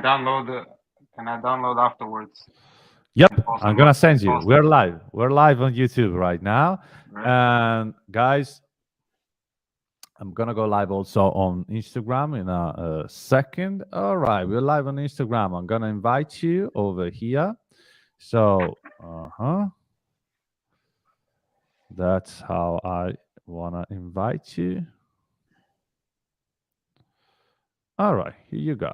download the, can I download afterwards and Yep, post I'm on my gonna send you. post? We're live. We're live on YouTube right now. Right. And guys, I'm gonna go live also on Instagram in a second. All right, we're live on Instagram. I'm gonna invite you over here. So, that's how I wanna invite you. All right, here you go.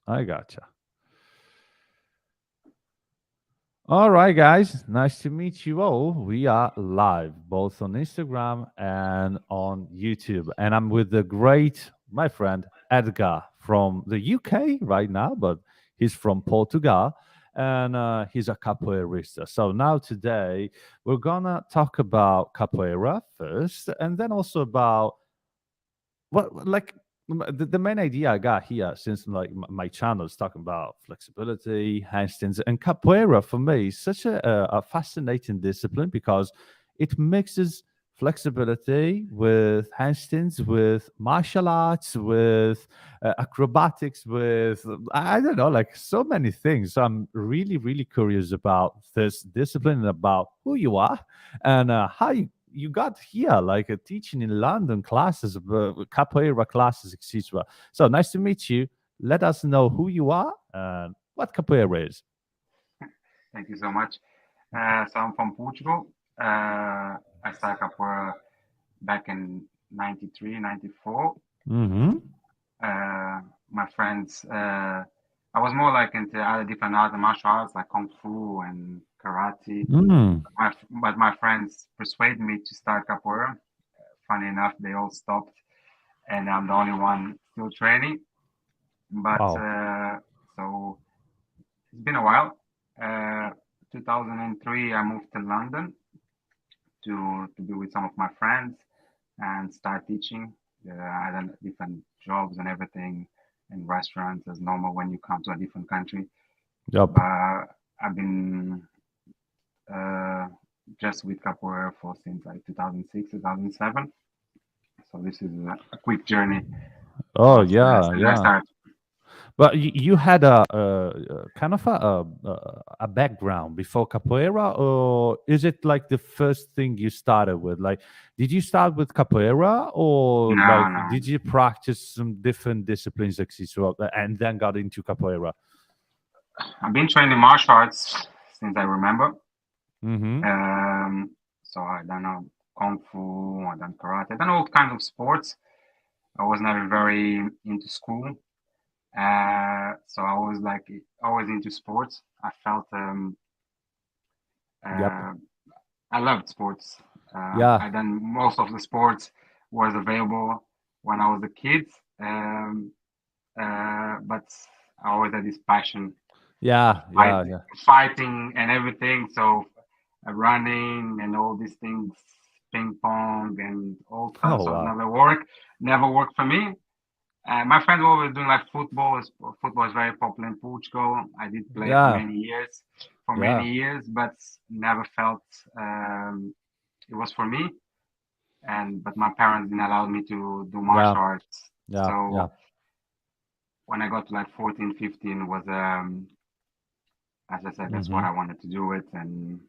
I gotcha. All right, guys. Nice to meet you all. We are live both on Instagram and on YouTube. And I'm with the great, my friend, Edgar from the UK right now, but he's from Portugal and he's a capoeirista. So now today we're going to talk about capoeira first and then also about what like the main idea I got here, since like my channel is talking about flexibility, handstands, and capoeira for me is such a fascinating discipline because it mixes flexibility with handstands, with martial arts, with acrobatics, with I don't know, like so many things. So I'm really, really curious about this discipline and about who you are and how you got here, like teaching in London classes, capoeira classes, etc. So nice to meet you. Let us know who you are and what capoeira is. Thank you so much. So I'm from Portugal. I started capoeira back in 93, 94. Mm-hmm. My friends, I was more like into other different arts and martial arts like Kung Fu and karate. Mm. But my friends persuaded me to start capoeira. Funny enough, they all stopped, and I'm the only one still training. But Wow. so it's been a while. Uh, 2003, I moved to London to be with some of my friends and start teaching. I had different jobs and everything in restaurants as normal when you come to a different country. Yep. But I've been uh, just with capoeira for since like 2006, 2007. So this is a quick journey Oh since yeah, I yeah. started. But you had a kind of a background before capoeira, or is it like the first thing you started with? Like, did you start with capoeira, or No, like no. did you practice some different disciplines, etc., and then got into capoeira? I've been training martial arts since I remember. Mm-hmm. Um, so I done kung fu, I done karate, I done all kinds of sports. I was never very into school, so I was like always into sports. I felt Yep. uh, I loved sports. Yeah. I done most of the sports was available when I was a kid, um, but I always had this passion of Yeah. Yeah. Yeah. fighting and everything. So running and all these things, ping pong and all kinds of Oh stuff wow. never worked for me. My friends were always doing like football. Football is very popular in Portugal. I did play Yeah. for Yeah. many years, but never felt um, it was for me. And but my parents didn't allow me to do Yeah. martial arts. Yeah. Yeah. So when I got to like 14, 15, was as I said, that's what Mm-hmm. I wanted to do it. And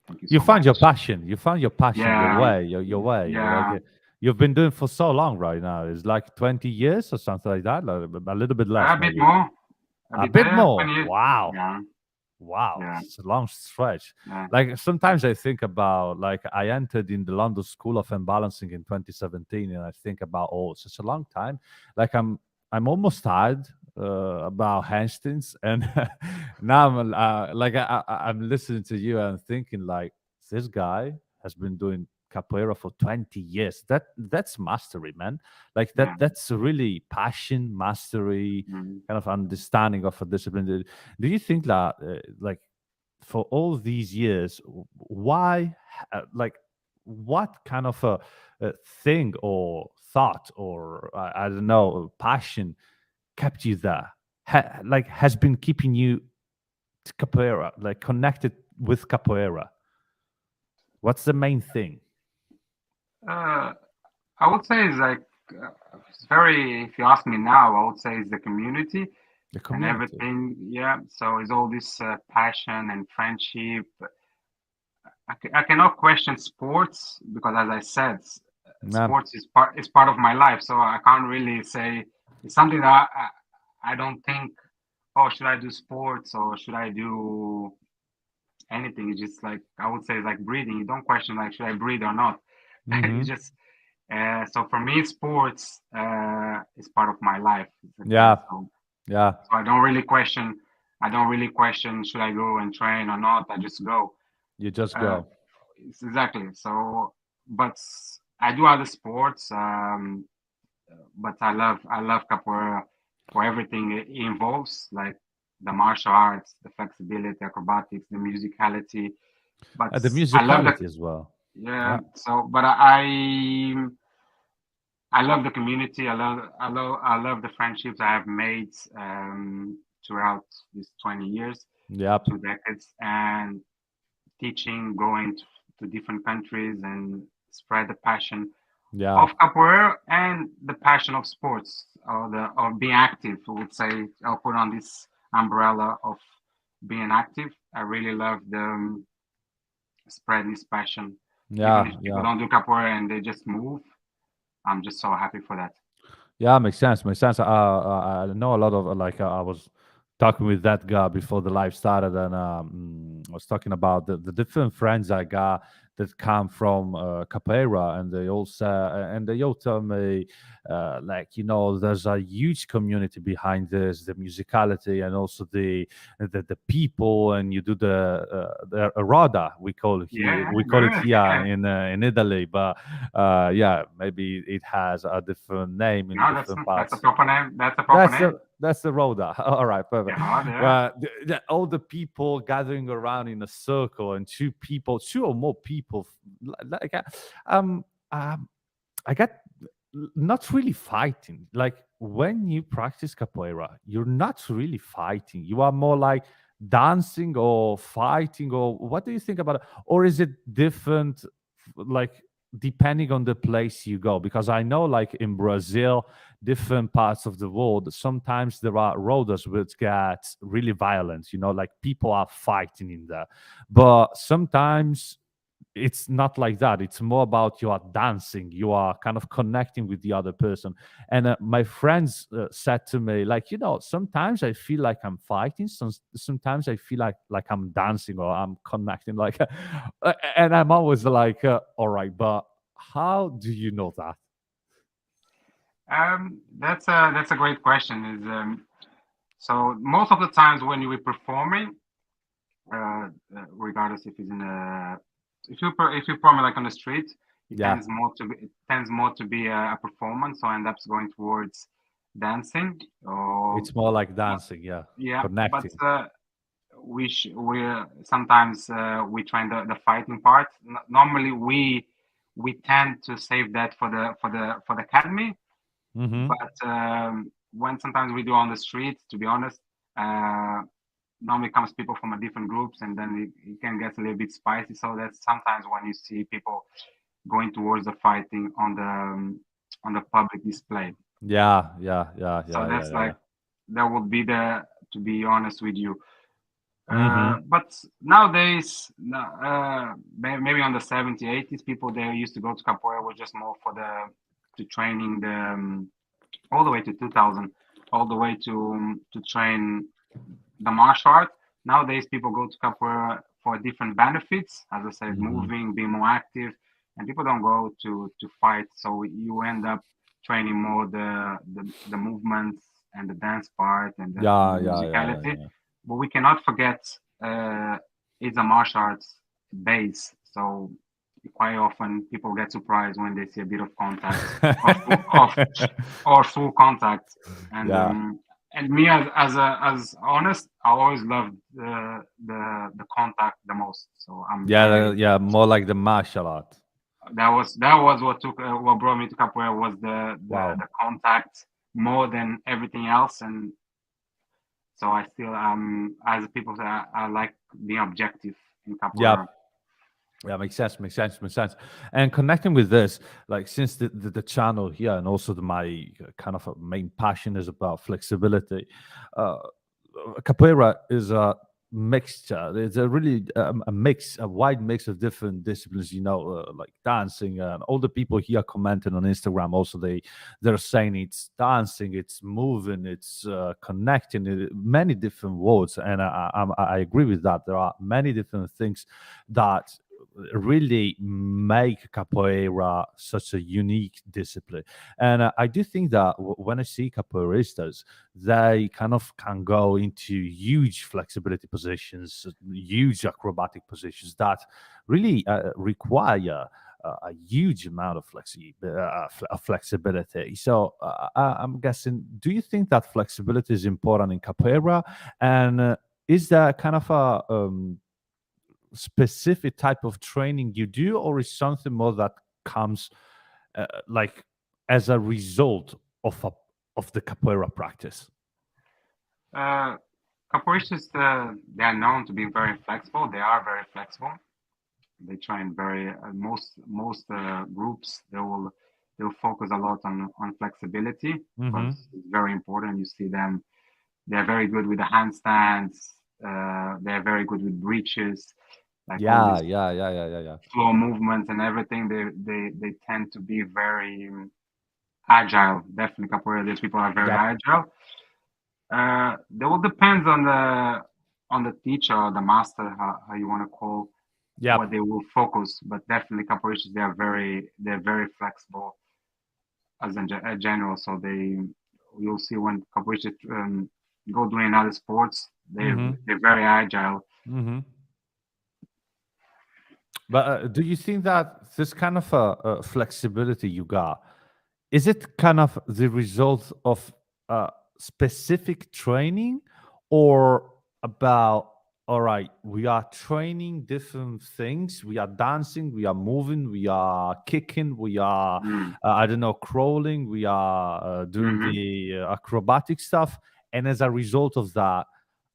thank you You so found your much. passion. You found your passion, your Yeah, way, your way. Like yeah, you've been doing for so long right now. It's like 20 years or something like that. Like a little bit less, a bit maybe. more, a A bit bit there, more. 20 years. Wow. Yeah, Wow. yeah, It's a long stretch. yeah, Like sometimes I think about like I entered in the London School of Imbalancing in 2017 and I think about oh, it's such a long time. Like I'm almost tired about handstands and now I'm like I'm listening to you and thinking like this guy has been doing capoeira for 20 years. That's mastery, man. Like yeah. that's really passion, mastery, Mm. kind of understanding of a discipline. Do you think that like for all these years, why like what kind of a thing or thought or I don't know passion kept you there? Like has been keeping you to capoeira, like connected with capoeira? What's the main thing? Uh, I would say it's like it's very. If you ask me now, I would say it's the community. The and community. everything. Yeah, so it's all this passion and friendship. I cannot question sports because, as I said, Yeah. sports is part of my life. So I can't really say it's something that I don't think. Oh, should I do sports or should I do anything? It's just like I would say, it's like breathing. You don't question like should I breathe or not. Mm-hmm. It's just so for me, sports is part of my life. Yeah. So Yeah. I don't really question. I don't really question should I go and train or not. I just go. You just Uh, go. exactly. So, but I do other sports. But I love capoeira for everything it involves, like the martial arts, the flexibility, acrobatics, the musicality. But The I love the musicality as well. yeah. Yeah. So, but I love the community. I love the friendships I have made throughout these 20 years, Yep. 2 decades, and teaching, going to different countries and spread the passion Yeah. of capoeira and the passion of sports or the of being active. I would say I'll put on this umbrella of being active. I really love the spread this passion, even Yeah. if people Yeah. don't do capoeira and they just move. I'm just so happy for that. Yeah, makes sense. Makes sense. I know a lot of I was talking with that guy before the live started, and I was talking about the different friends I got that come from Capoeira, and they all tell me like there's a huge community behind this, the musicality, and also the people, and you do the Rada Yeah, we call it good. here in Italy, but yeah, maybe it has a different name in No, that's different that's a parts. proper name. That's a proper name. That's the roda. All right, perfect. Yeah, yeah. Well, all the people gathering around in a circle, and two or more people, like um, um, I got not really fighting. Like when you practice capoeira, you're not really fighting. You are more like dancing or fighting, or what do you think about it? Or is it different, like depending on the place you go? Because I know, like in Brazil, different parts of the world, sometimes there are roads which get really violent. Like people are fighting in there, but sometimes it's not like that. It's more about you are dancing, you are kind of connecting with the other person. And my friends said to me, like, sometimes I feel like I'm fighting, sometimes I feel like I'm dancing or I'm connecting, like and I'm always like, all right, but how do you know that? That's a great question. Is so most of the times when we're performing, regardless if it's in a if you perform like on the street, Yeah, it tends more to be a performance, so I end up going towards dancing or it's more like dancing, yeah, yeah. But connecting. we sometimes we train the fighting part. Normally we tend to save that for the academy, Hmm. but when sometimes we do on the street, to be honest, uh, normally comes people from a different groups, and then it can get a little bit spicy. So that's sometimes when you see people going towards the fighting on the public display. Yeah, yeah, yeah, So yeah, yeah, that's yeah, yeah. like that would be the to be honest with you. Hmm. But nowadays, maybe on the 70s, 80s, people they used to go to capoeira was just more for the to training the all the way to 2000, all the way to train the martial art. Nowadays, people go to capoeira for different benefits, as I said, Hmm. moving, being more active, and people don't go to fight. So you end up training more the movements and the dance part and Yeah, the yeah, yeah, yeah, musicality. yeah. But we cannot forget uh, it's a martial arts base. So quite often people get surprised when they see a bit of contact or full contact and Yeah. me as honest, I always loved the contact the most. So I'm Yeah, very yeah, more like the martial art. that was what brought me to capoeira was Wow. the contact more than everything else. And so I still as people say I like being objective in Yeah, capoeira. Yeah, makes sense, makes sense, makes sense. And connecting with this, like since the channel here and also my kind of main passion is about flexibility, uh, capoeira is a mixture. It's a really a mix, a wide mix of different disciplines. You know, like dancing. And all the people here commenting on Instagram also they're saying it's dancing, it's moving, it's connecting. Many different words, and I agree with that. There are many different things that really make capoeira such a unique discipline. And I do think that when I see capoeiristas, they kind of can go into huge flexibility positions, huge acrobatic positions that really require a huge amount of flexibility. So I'm guessing, do you think that flexibility is important in capoeira? And is there kind of a specific type of training you do, or is something more that comes like as a result of the capoeira practice? Uh, Capoeirists, they are known to be very flexible. They are very flexible. They train very most groups. They will focus a lot on flexibility because Hmm. it's very important. You see them. They're very good with the handstands. They're very good with breaches, like all Yeah, these yeah, yeah, yeah, yeah, yeah. flow movements and everything. They tend to be very agile. Definitely, capoeira. These people are very Yep, agile. That will depends on the teacher or the master, how you want to call what yep. they will focus. But definitely, capoeirists they're very flexible as a general. So you'll see when capoeirists go doing other sports, Hmm. they're very agile. Hmm. But do you think that this kind of flexibility you got, is it kind of the result of specific training, or about, all right, we are training different things, we are dancing, we are moving, we are kicking, we are Mm. I don't know, crawling, we are doing Hmm. the acrobatic stuff, and as a result of that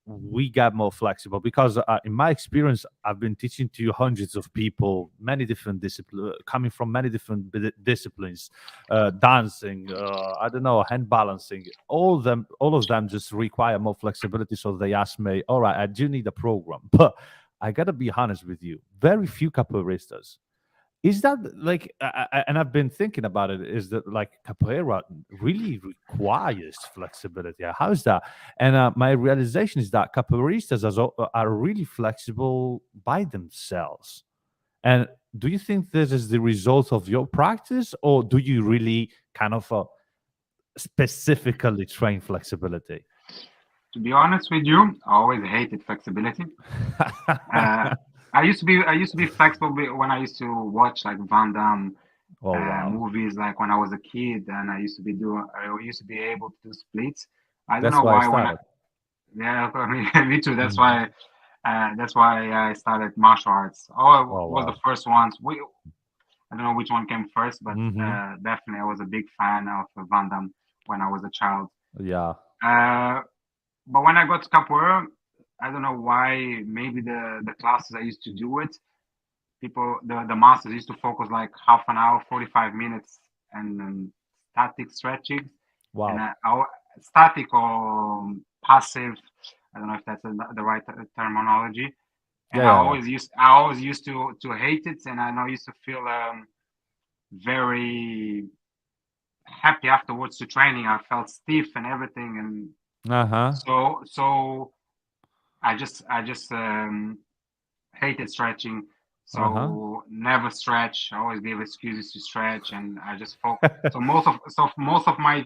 we get more flexible? Because in my experience, I've been teaching to hundreds of people, many different disciplines, coming from many different disciplines, dancing, I don't know, hand balancing. All of them just require more flexibility. So they ask me, all right, I do need a program, but I gotta be honest with you, very few capoeiristas. Is that like, and I've been thinking about it, is that like capoeira really requires flexibility? How is that? And my realization is that capoeiristas are really flexible by themselves. And do you think this is the result of your practice, or do you really kind of specifically train flexibility? To be honest with you, I always hated flexibility. Uh, I used to be flexible when I used to watch like Van Damme Oh, wow. movies, like when I was a kid, and I used to be able to do splits. I don't That's know why I why started. yeah, I mean, me too. Mhm. That's why I started martial arts. Oh, it Oh, was the wow. first ones. I don't know which one came first, but Hmm. definitely I was a big fan of Van Damme when I was a child. Yeah. Uh, but when I got to capoeira, I don't know why. Maybe the classes I used to do it, the masters used to focus like half an hour, 45 minutes, and static stretching, and Wow. static or passive. I don't know if that's the right terminology. And Yeah, I yeah, yeah. always used I always used to hate it, and I know I used to feel very happy afterwards to training. I felt stiff and everything, and Uh-huh. so I just hated stretching. Uh-huh. So never stretch. I always gave excuses to stretch, and I just focus. So most of my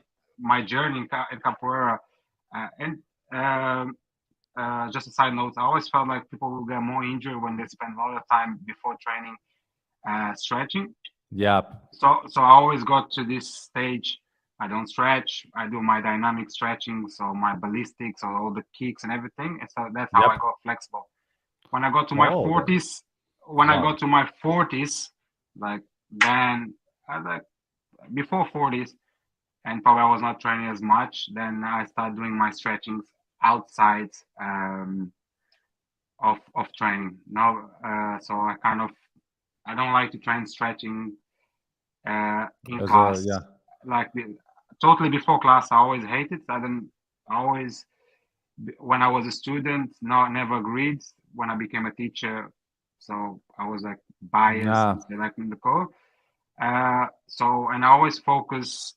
journey in capoeira, and um just a side note, I always felt like people will get more injured when they spend a lot of time before training stretching. Yep. So I always got to this stage. I don't stretch. I do my dynamic stretching, so my ballistics, or all the kicks and everything. And so that's how I Yep. got flexible. When I got to my Oh, forties, when I wow. got to my forties, like then, like before 40s, and probably I was not training as much. Then I started doing my stretchings outside of training. Now, so I kind of I don't like to train stretching in As a class. yeah. Like totally before class, I always hated. I always when I was a student, no, never agreed. When I became a teacher, so I was like biased Yeah. and selecting the code. So and I always focus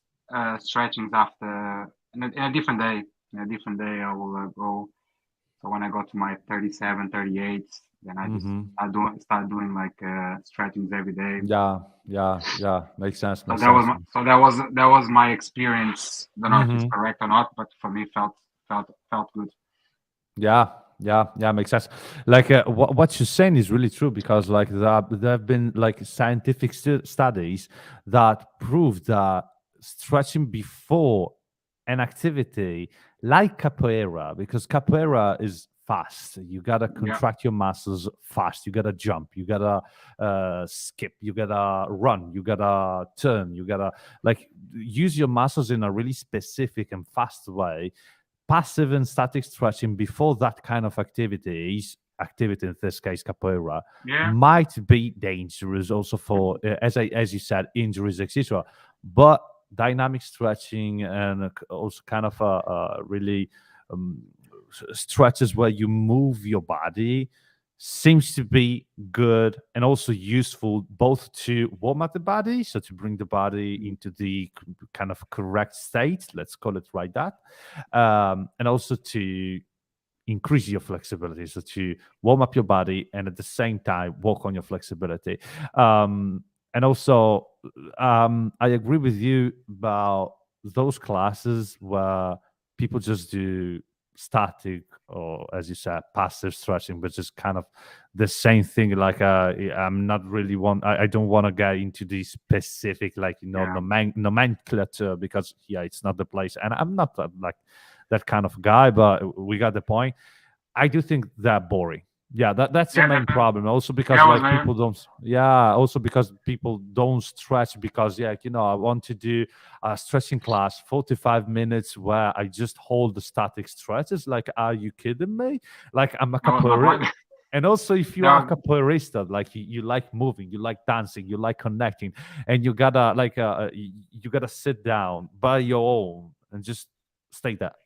stretchings after in a different day. In a different day, I will go. So when I got to my 37, 38, then I just Mm-hmm. start doing like stretchings every day. Yeah. Yeah. Yeah. Makes sense. So Makes sense. that was my experience. Don't know if it's Mm-hmm. correct or not, but for me felt good. Yeah, yeah, yeah, makes sense. Like what you're saying is really true because like there have been like scientific studies that prove that stretching before an activity like capoeira, because capoeira is fast. You gotta Yeah, contract your muscles fast. You gotta jump. You gotta skip. You gotta run. You gotta turn. You gotta like use your muscles in a really specific and fast way. Passive and static stretching before that kind of activity in this case capoeira yeah, might be dangerous also for as you said injuries etc, but dynamic stretching and also kind of really um, stretches where you move your body seems to be good and also useful both to warm up the body, so to bring the body into the kind of correct state, let's call it like that, and also to increase your flexibility, so to warm up your body and at the same time work on your flexibility. And also I agree with you about those classes where people just do static or as you said passive stretching, but just kind of the same thing. Like I'm not really I don't want to get into the specific like yeah, nomenclature because yeah it's not the place and I'm not like that kind of guy, but we got the point. I do think that boring. Yeah, that's the yeah. main problem. Also because Yeah, was like my people don't. Yeah, also because people don't stretch because yeah, I want to do a stretching class, 45 minutes where I just hold the static stretches. Like, are you kidding me? Like I'm a that was my capoeira. point. And also, if you are a That was, capoeirista, like you like moving, you like dancing, you like connecting, and you gotta like you gotta sit down by your own and just stay there.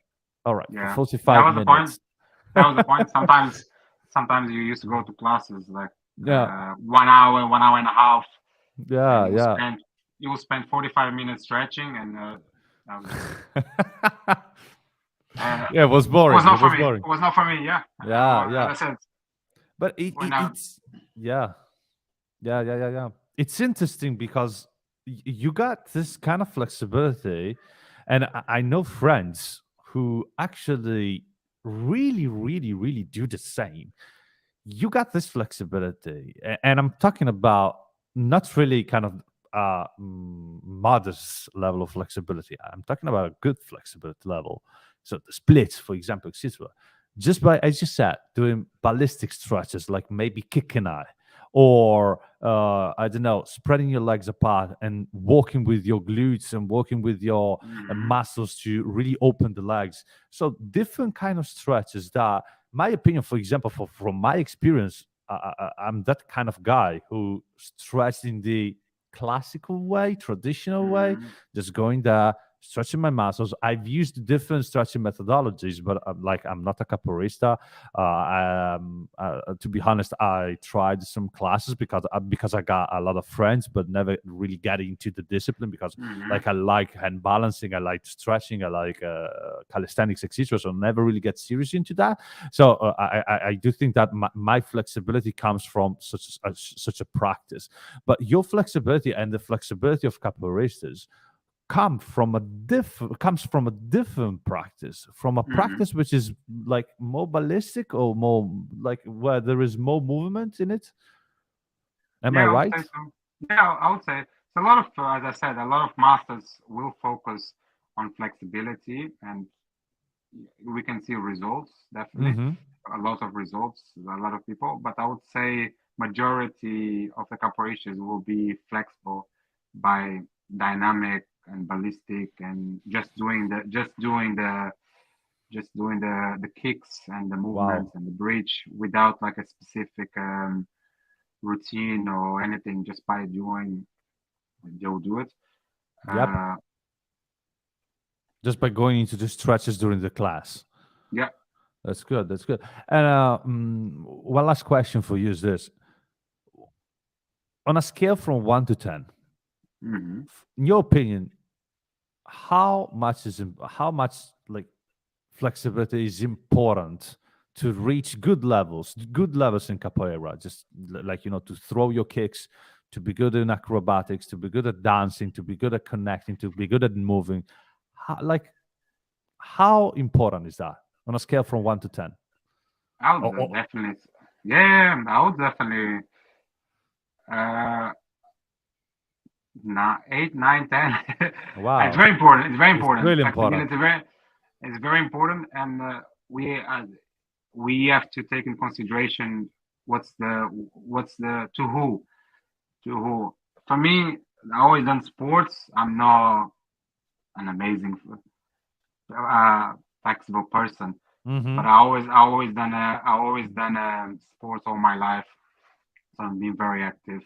All right, for yeah, that 45 was the point. minutes. That was the point. Sometimes you used to go to classes like Yeah, 1 hour and a half, and yeah, yeah. you will spend 45 minutes stretching, and that was just Yeah, it was it was boring. not It for was me. It boring. was not for me. Yeah, Yeah, yeah. as I said, But when I it's yeah, yeah, yeah, yeah, yeah. It's interesting because you got this kind of flexibility, and I know friends who actually really, really, really do the same. You got this flexibility, and I'm talking about not really kind of modest level of flexibility. I'm talking about a good flexibility level. So the splits, for example, etc. Just by, as you said, doing ballistic stretches like maybe kicking eye, or I don't know, spreading your legs apart and walking with your glutes and walking with your mhm. muscles to really open the legs. So different kind of stretches that my opinion, for example, from my experience, I'm that kind of guy who stretched in the classical way, traditional way, Mhm. just going there, stretching my muscles. I've used different stretching methodologies, but like I'm not a capoeirista. To be honest, I tried some classes because I got a lot of friends, but never really got into the discipline because Mhm. like I like hand balancing, I like stretching, I like calisthenics, etc. So never really get serious into that. So I do think that my flexibility comes from such a practice, but your flexibility and the flexibility of capoeiristas comes from a different practice, from a Mhm. practice which is like more ballistic or more like where there is more movement in it. Am I Yeah, I would right? say so. Yeah, I would say so. A lot of, as I said, a lot of masters will focus on flexibility, and we can see results definitely. Mm-hmm. A lot of results, a lot of people. But I would say majority of the corporations will be flexible by dynamic and ballistic, and just doing the kicks and the movements Wow. and the bridge without like a specific routine or anything just by doing. You'll do it. Yep. Uh, Just by going into the stretches during the class. yeah. That's good. That's good. And one last question for you is this: on a scale from 1 to 10, Hmm. in your opinion, how much like flexibility is important to reach good levels in capoeira? Just like to throw your kicks, to be good in acrobatics, to be good at dancing, to be good at connecting, to be good at moving. How important is that on a scale from 1 to 10? I Oh, would oh, definitely. Yeah, I would definitely. Uh, not 8, 9, 10. It's wow, very important. It's very it's important. really important. Flexibility is very important, and we uh, we have to take in consideration what's the to who. For me, I always done sports. I'm not an amazing uh, flexible person, Mm-hmm. but I always done sports all my life, so I'm being very active.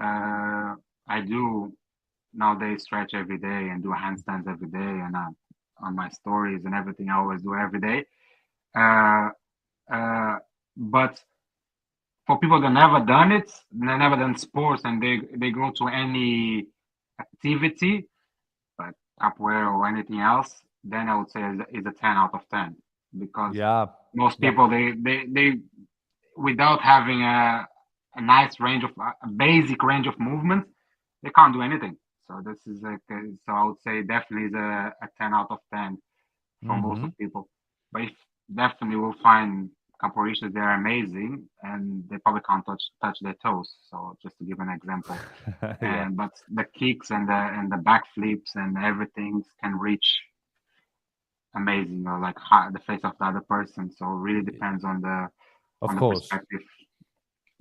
I do nowadays stretch every day and do handstands every day, and on my stories and everything I always do every day. Uh, uh, but for people that never done it, they never done sports, and they go to any activity like capoeira or anything else, then I would say is a 10 out of 10, because Yeah. most Yep. people they without having a nice range of a basic range of movement, they can't do anything. So this is like so I would say definitely is a 10 out of 10 for most Mm-hmm. of people. But if definitely will find capoeiristas, they're amazing and they probably can't touch their toes. So just to give an example, Yeah. and but the kicks and the back flips and everything can reach amazing, or like the face of the other person. So it really depends Of on the course. perspective.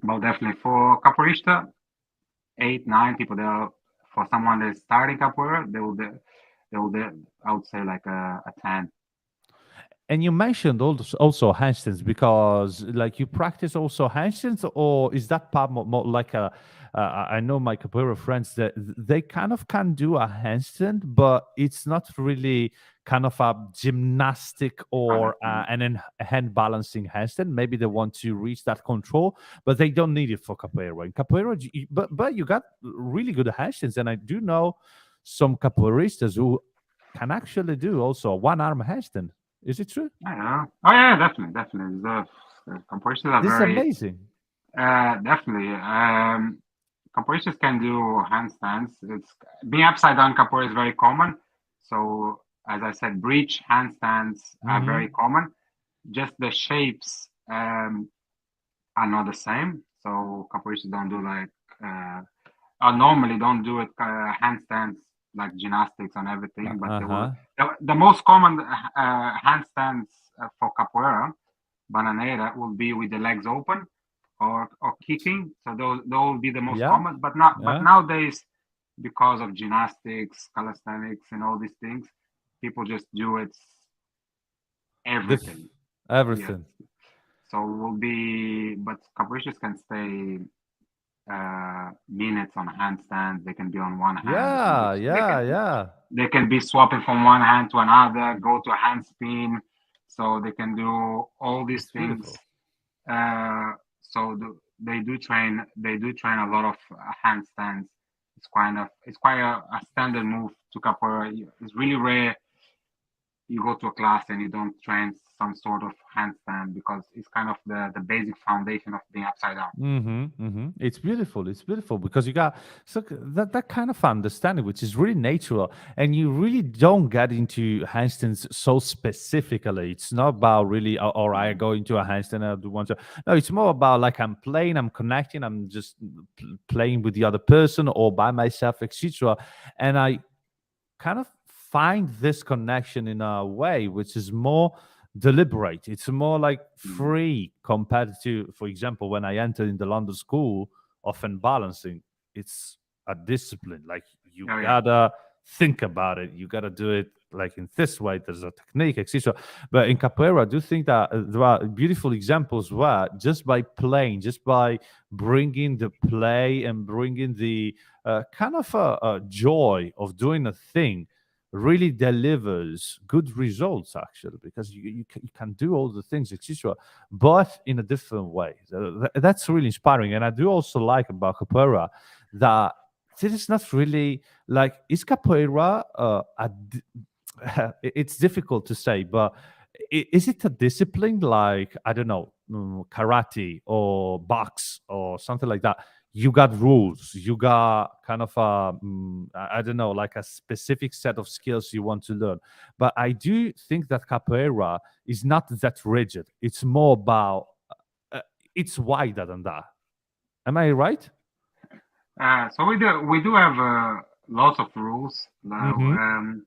But definitely for capoeirista, 8, 9 people. They'll For someone that's starting capoeira, I would say like a 10. And you mentioned also handstands because, like, you practice also handstands, or is that part more like a? I know my capoeira friends that they kind of can do a handstand, but it's not really kind of a gymnastic Oh, or definitely. a hand balancing handstand. Maybe they want to reach that control, but they don't need it for capoeira. In capoeira, but you got really good handstands, and I do know some capoeiristas who can actually do also a one arm handstand. Is it true? Yeah. Oh yeah, definitely. The composers are This is very amazing. definitely. Composers can do handstands. It's being upside down capoeira is very common. So as I said, bridge handstands are very Hmm. common. Just the shapes are not the same. So capoeiristas don't do like normally don't do it handstands like gymnastics and everything, but they will. Uh-huh. The most common handstands for capoeira bananeira will be with the legs open or kicking. So those will be the most Yeah. common. But Yeah. nowadays, because of gymnastics, calisthenics, and all these things, people just do it Diff everything. Yes. everything. So will be, but capoeiristas can stay minutes on handstands. They can be on one hand. They can Yeah. just they Yeah. can Yeah. they can be swapping from one hand to another, go to a hand spin. So they can do all these It's things. beautiful. They do train a lot of handstands. It's quite a standard move to capoeira. It's really rare you go to a class and you don't train some sort of handstand, because it's kind of the basic foundation of being upside down. Mm-hmm, mm-hmm. It's beautiful. It's beautiful because you got that kind of understanding, which is really natural, and you really don't get into handstands so specifically. It's not about really, or I Mm. go into a handstand, I do want to. No, it's more about like I'm playing, I'm connecting, I'm just playing with the other person or by myself, etc. And I kind of find this connection in a way which is more deliberate. It's more like Mm. free compared to, for example, when I entered in the London School of balancing. It's a discipline. Like you Oh yeah. gotta think about it. You gotta do it like in this way, there's a technique, etc. But in capoeira, I do think that there are beautiful examples where just by playing, just by bringing the play and bringing the kind of a joy of doing a thing really delivers good results, actually, because you can do all the things, etc., but in a different way. That's really inspiring. And I do also like about capoeira that this is not really like, is capoeira it's difficult to say, but is it a discipline like, I don't know, karate or box or something like that? You got rules, you got kind of a I don't know, like a specific set of skills you want to learn. But I do think that capoeira is not that rigid. It's more about uh, it's wider than that. Am I right? So we do have lots of rules now, Mm-hmm.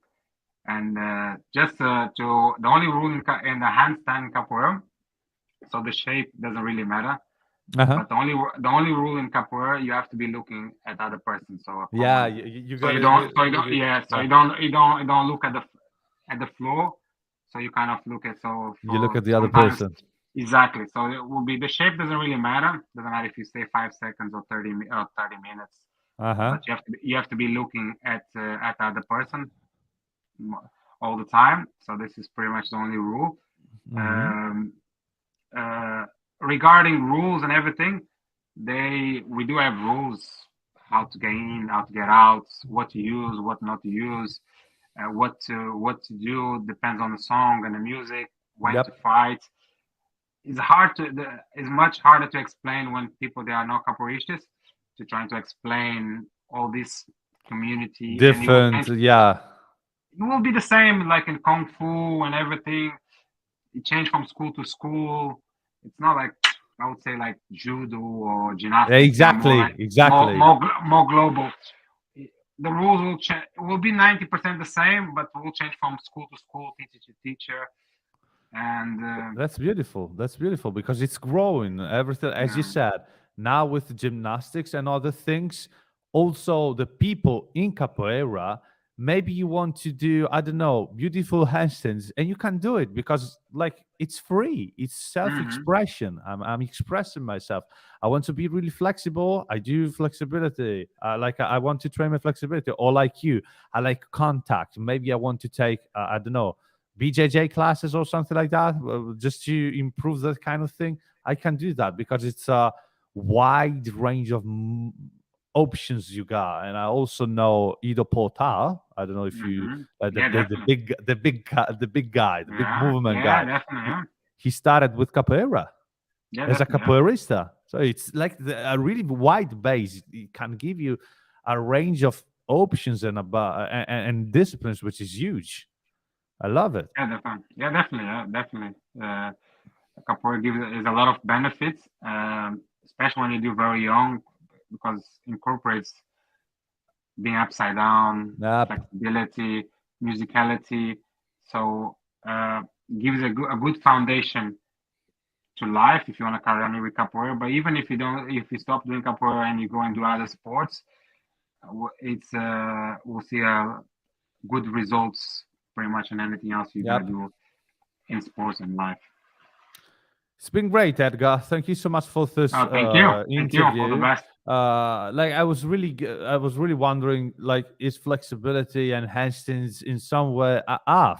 and just to the only rule in the handstand capoeira. So the shape doesn't really matter, Uh-huh. but the only rule in capoeira, you have to be looking at other person. So Yeah, opponent. you So got you to don't so you don't really, yeah so yeah. you don't look at the floor. So you kind of look at, so You look for at the other sometimes. person. Exactly. So it will be, the shape doesn't really matter. Doesn't matter if you stay 5 seconds or 30 minutes, Uh-huh. but you have to be looking at the other person all the time. So this is pretty much the only rule. Mm-hmm. Um, uh, Regarding rules and everything, we do have rules: how to get in, how to get out, what to use, what not to use, what to do. Depends on the song and the music. When to Yep. fight. It's much harder to explain when people, they are not capoeiristas, to trying to explain all this community, and Different, yeah. it will be the same like in kung fu and everything. It changed from school to school. It's not like, I would say, like judo or gymnastics. They are more Exactly, like exactly. more global. The rules will change. Will be 90% the same, but will change from school to school, teacher to teacher, and That's beautiful. That's beautiful because it's growing. Everything, as you yeah. said, now with gymnastics and other things, also the people in capoeira, maybe you want to do, I don't know, beautiful handstands, and you can do it because, like, it's free. It's Hmm. self-expression. I'm expressing myself. I want to be really flexible. I do flexibility. I want to train my flexibility. Or like you, I like contact. Maybe I want to take, I don't know, BJJ classes or something like that, just to improve that kind of thing. I can do that because it's a wide range of options you got. And I also know Ido Portal. I don't know if you Hmm. the, Yeah, the the definitely. big the big the big guy, the big Yeah, movement yeah, guy. definitely. He, Yeah, he started with capoeira yeah, as a definitely. Yeah, capoeirista, so it's like a really wide base. It can give you a range of options and about and disciplines, which is huge. I love it. yeah, definitely. Yeah, definitely. Yeah, definitely. Capoeira gives is a lot of benefits, especially when you do very young, because incorporates being upside down, Yep. flexibility, musicality. So uh, gives a good foundation to life if you want to carry on with capoeira. But even if you don't, if you stop doing capoeira and you go and do other sports, it's we'll see good results pretty much in anything else you're gonna Yep. do in sports and life. It's been great, Edgar. Thank you so much for this Thank you for the interview. best. Like I was really wondering, like, is flexibility and handstands in some way,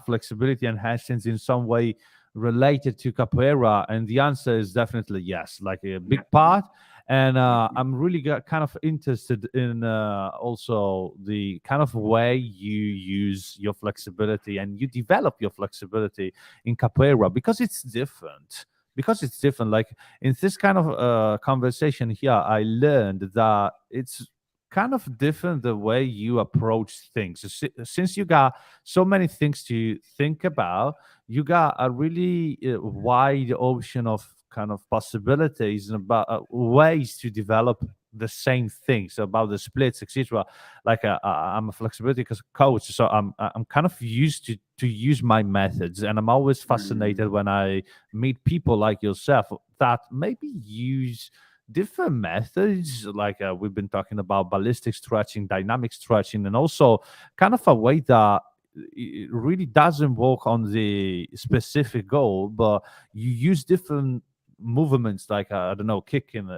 flexibility and handstands in some way related to capoeira? And the answer is definitely yes, like a Yeah, big part. And definitely. I'm really kind of interested in also the kind of way you use your flexibility and you develop your flexibility in capoeira because it's different. Because it's different. Like in this kind of conversation here, I learned that it's kind of different the way you approach things. Since you got so many things to think about, you got a really wide ocean of kind of possibilities and about ways to develop the same things about the splits, etc. Like I'm a flexibility coach, so I'm kind of used to use my methods, and I'm always Mm, fascinated when I meet people like yourself that maybe use different methods. Like we've been talking about ballistic stretching, dynamic stretching, and also kind of a way that it really doesn't work on the specific goal, but you use different movements like I don't know, kicking,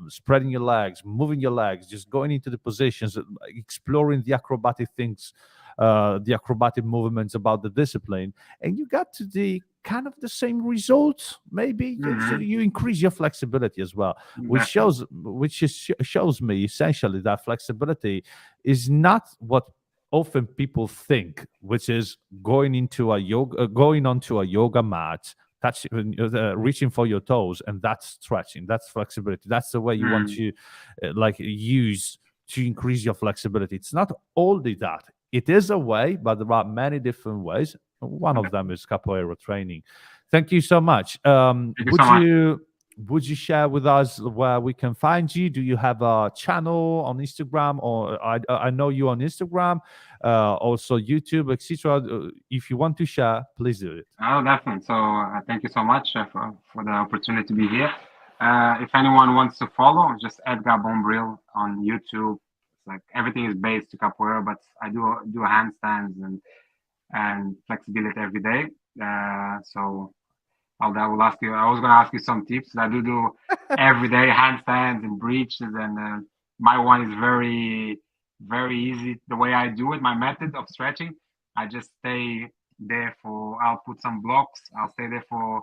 spreading your legs, moving your legs, just going into the positions, exploring the acrobatic things, the acrobatic movements about the discipline, and you got to the kind of the same results. Maybe so Hmm. you increase your flexibility as well, Definitely. shows me essentially that flexibility is not what often people think, which is going into a yoga, going onto a yoga mat, touching, reaching for your toes, and that's stretching, that's flexibility, that's the way you want Mm. to like use to increase your flexibility. It's not only that. It is a way, but there are many different ways. One of them is capoeira training. Thank you so much. Thank you so much. Would you share with us where we can find you? Do you have a channel on Instagram, or I know you on Instagram, also YouTube, etc. If you want to share, please do it. Oh, definitely. So thank you so much for the opportunity to be here. If anyone wants to follow, just Edgar Bombril on YouTube. It's like everything is based to capoeira, but I do handstands and flexibility every day. So I will ask you. I was going to ask you some tips. I do everyday handstands and breaches, and my one is very easy. The way I do it, my method of stretching, I just stay there for. I'll put some blocks. I'll stay there for,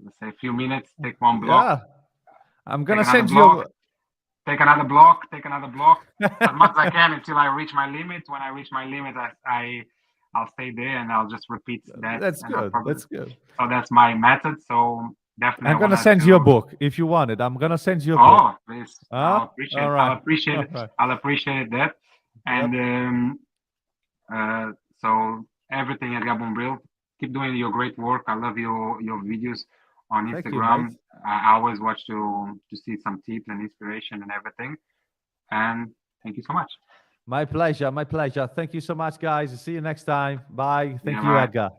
let's say, a few minutes. Take one block. Yeah, I'm Take gonna another send you. block. Take another block. Take another block. As much as I can until I reach my limit. When I reach my limit, I'll stay there and I'll just repeat that. That's And I'll good. probably, That's good. so that's my method. So definitely I'm I gonna wanted send you a to. book if you want it. I'm gonna send you a book. Oh, please. Huh? All I'll right. appreciate All it. right. I'll appreciate that. Yep. And so everything, Edgar Bombril, keep doing your great work. I love your videos on Thank you, mate. Instagram. I always watch to see some tips and inspiration and everything. And thank you so much. My pleasure. My pleasure. Thank you so much, guys. See you next time. Bye. Yeah, Thank you, bye. Edgar.